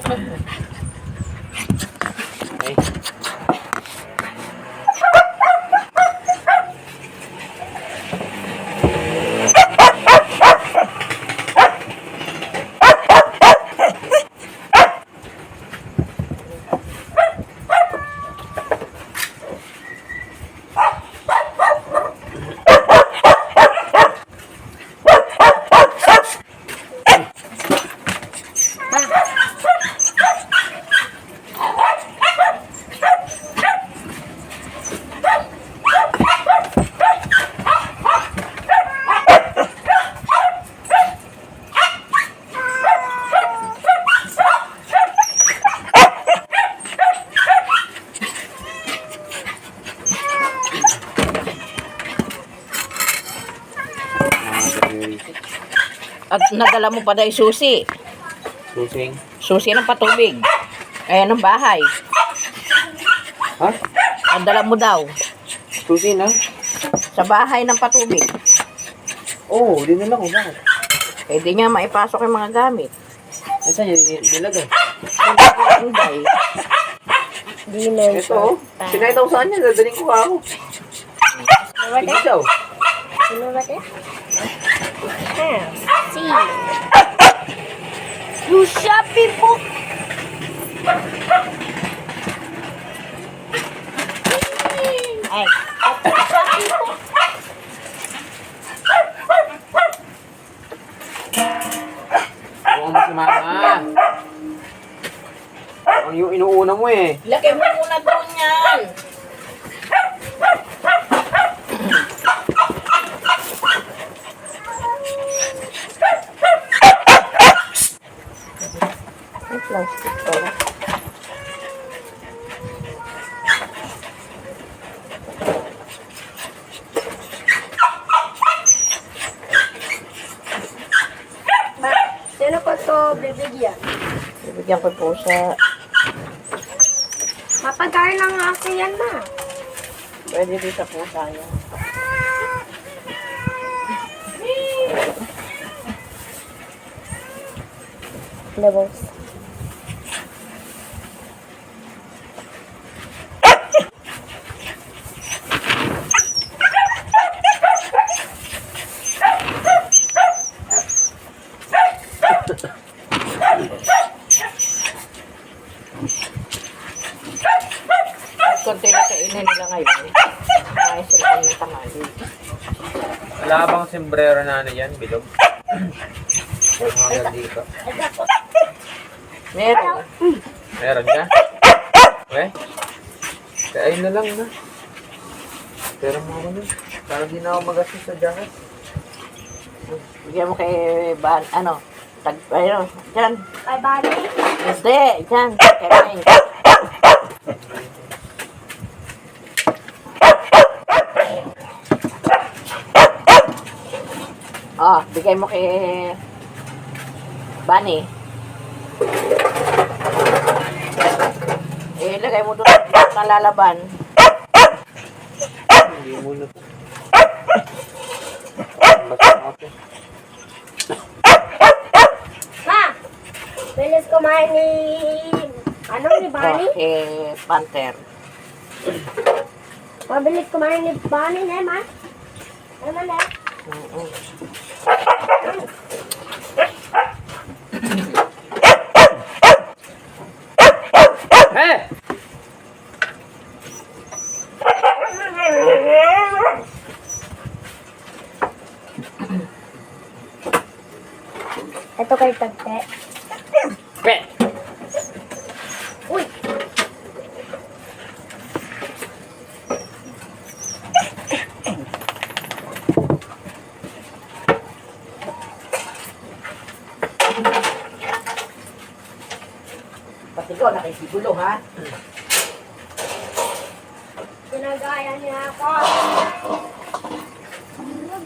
Okay. At nadala mo pa daw yung susi. Susing. Susi ng patubig. Ayan ang bahay. Ha? Nadala mo daw. Susi na? Sa bahay ng patubig. Oo, dinala ko. Bakit? Pwede niya maipasok yung mga gamit. Nasaan yung nilagay? Hindi. Ito, sinay daw saan niya. Dadaling ko ako. Sige daw. See. You shopping book. Ay. Huwag mo si mama. Ang yung inuuna mo eh. Lagay mo muna doon yan. May plastic pala. Ma, sino ko to bibigyan? Bibigyan ko po sa... Mapagkain lang kasi yan, ma. Pwede din sa pusa yan. Levels. At konti na kainin nila ngayon. Ayos sila ng tangali. Wala bang sombrero na ano yan, bilog? Mga dito. Meron. Meron ka? Okay? Kain na lang na. Pero mo ako nun. Para di na ako magastos sa jacket. Bigyan mo kay ano, ayun, dyan. Ay, bali. Hindi, dyan. Kay May. Oh, bigay mo kay Bunny. Lagay mo doon na lalaban. Hindi mo na. Basta ako. Ma, bilis kumain ni... Ano, ni Bunny? Kay Panther. Mabilis kumain ni Bunny, ne, ma? Ano, ne? Hey! Ito kay Tagte. Pe! Uy! Pati ko, nakikigulo, ha? Ginagaya niya ako. Hindi naman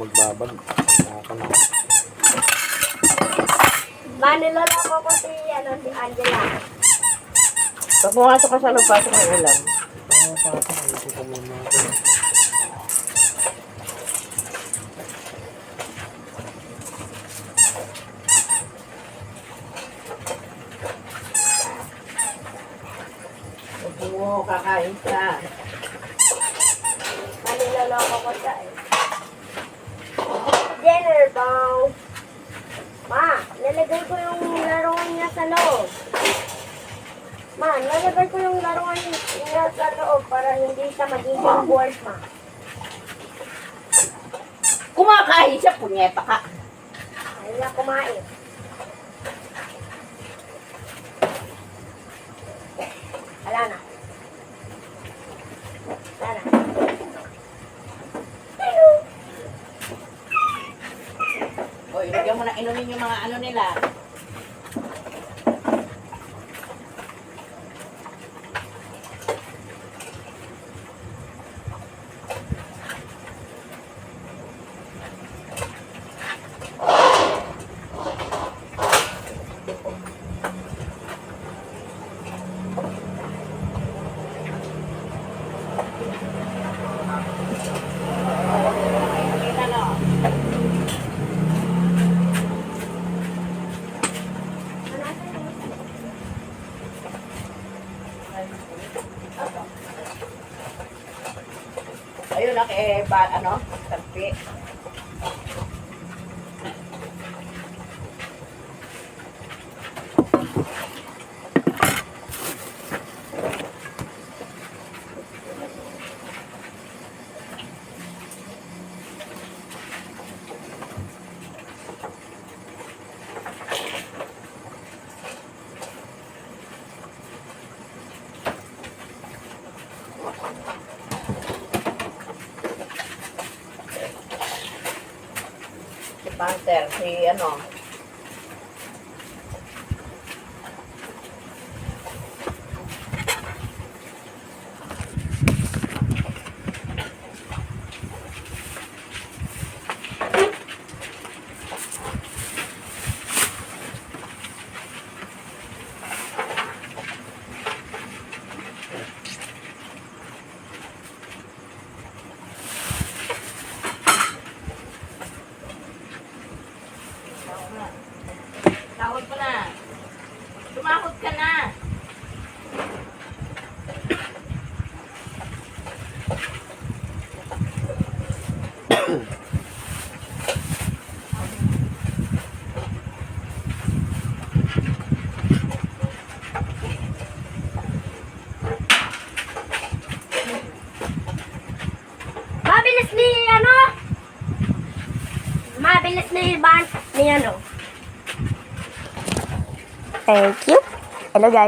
magbabag. Nakakanaw. Maniloloko ko si Angela. Pag pumasok ka sa loob, pasok ng ulam. Ito ko muna ako. Oo, kakain ka. Maniloloko ko siya eh. Dinner bang. Ma, nalagay ko yung laruan niya sa loob. Ma, nalagay ko yung laruan niya sa loob para hindi siya magiging bored, ma. Kumakain siya, punyeta ka. Ayaw niya kumain. Wala na. Wala na. O, ilagyan mo na inumin yung mga ano nila. Inumin ano. Ayun, ano, tampi. Si Panther, si ano. Tawag ko na. Tumakot ka na. Mabilis ni ano? Mabilis ni Ban ni ano? Thank you. Hello guys.